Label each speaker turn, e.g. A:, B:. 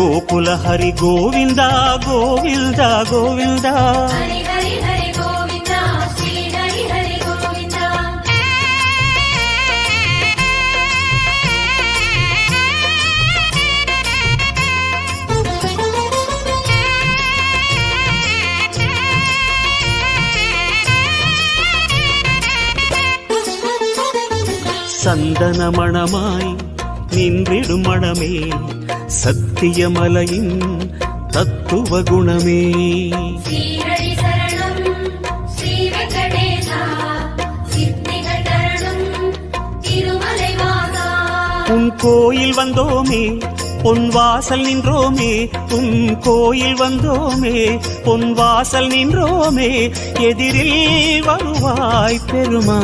A: గోకుల హరి గోవింద గోవింద గోవింద
B: హరి హరి హరి గోవింద శ్రీ హరి హరి గోవింద
A: சந்தனமணமாய் நின்றிடும் மணமே சத்தியமலையின் தத்துவ குணமே
B: ஸ்ரீஹரி சரணம் ஸ்ரீ வெங்கடேசா சித்திகள் தரணும் திருமலை வாசா
A: உன் கோயில் வந்தோமே பொன் வாசல் நின்றோமே உன் கோயில் வந்தோமே பொன் வாசல் நின்றோமே எதிரில் வருவாய் பெருமா